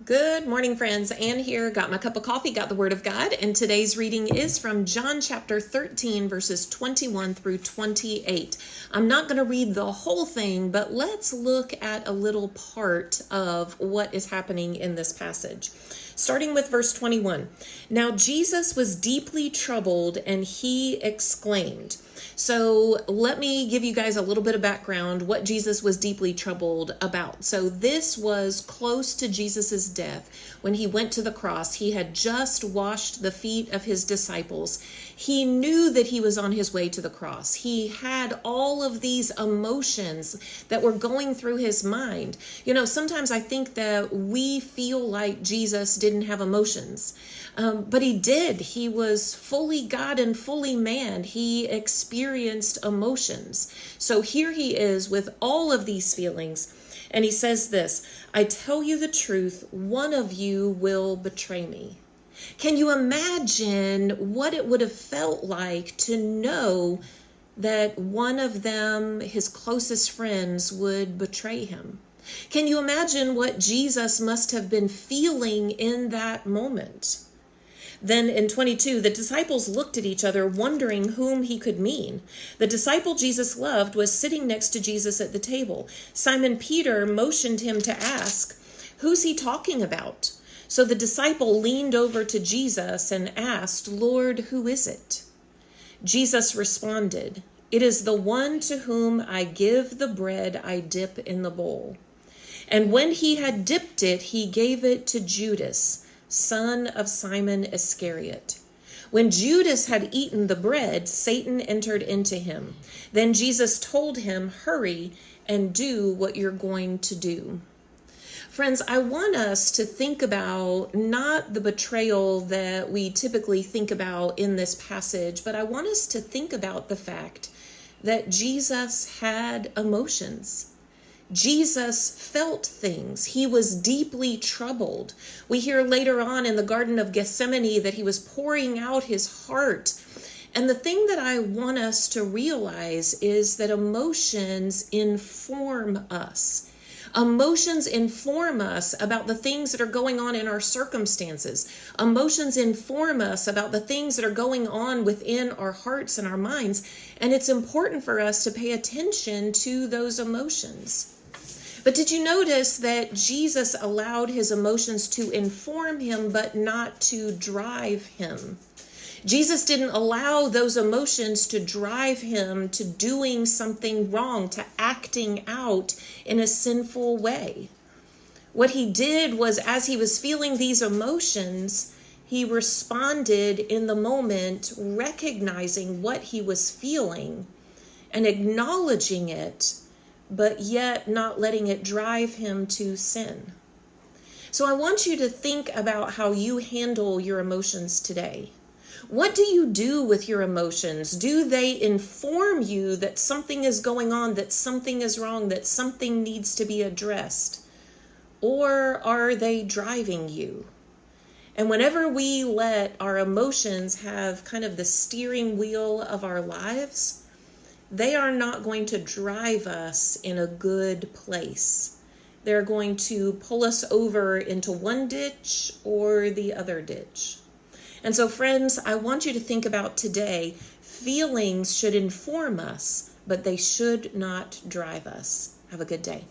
Good morning, friends. Ann here. Got my cup of coffee, got the Word of God, and today's reading is from John chapter 13, verses 21 through 28. I'm not going to read the whole thing, but let's look at a little part of what is happening in this passage. Starting with verse 21. Now Jesus was deeply troubled, and he exclaimed. So let me give you guys a little bit of background what Jesus was deeply troubled about. So this was close to Jesus's death. When he went to the cross, he had just washed the feet of his disciples. He knew that he was on his way to the cross. He had all of these emotions that were going through his mind. You know, sometimes I think that we feel like Jesus didn't have emotions, but he did. He was fully God and fully man. He experienced emotions. So here he is with all of these feelings. And he says this, I tell you the truth, one of you will betray me. Can you imagine what it would have felt like to know that one of them, his closest friends, would betray him? Can you imagine what Jesus must have been feeling in that moment? Then in 22, the disciples looked at each other, wondering whom he could mean. The disciple Jesus loved was sitting next to Jesus at the table. Simon Peter motioned him to ask, who's he talking about? So the disciple leaned over to Jesus and asked, Lord, who is it? Jesus responded, it is the one to whom I give the bread I dip in the bowl. And when he had dipped it, he gave it to Judas, son of Simon Iscariot. When Judas had eaten the bread, Satan entered into him. Then Jesus told him, hurry and do what you're going to do. Friends, I want us to think about not the betrayal that we typically think about in this passage, but I want us to think about the fact that Jesus had emotions. Jesus felt things. He was deeply troubled. We hear later on in the Garden of Gethsemane that he was pouring out his heart. And the thing that I want us to realize is that emotions inform us. Emotions inform us about the things that are going on in our circumstances. Emotions inform us about the things that are going on within our hearts and our minds. And it's important for us to pay attention to those emotions. But did you notice that Jesus allowed his emotions to inform him, but not to drive him? Jesus didn't allow those emotions to drive him to doing something wrong, to acting out in a sinful way. What he did was, as he was feeling these emotions, he responded in the moment, recognizing what he was feeling and acknowledging it, but yet not letting it drive him to sin. So I want you to think about how you handle your emotions today. What do you do with your emotions? Do they inform you that something is going on, that something is wrong, that something needs to be addressed? Or are they driving you? And whenever we let our emotions have kind of the steering wheel of our lives, they are not going to drive us in a good place. They're going to pull us over into one ditch or the other ditch. And so, friends, I want you to think about today, feelings should inform us, but they should not drive us. Have a good day.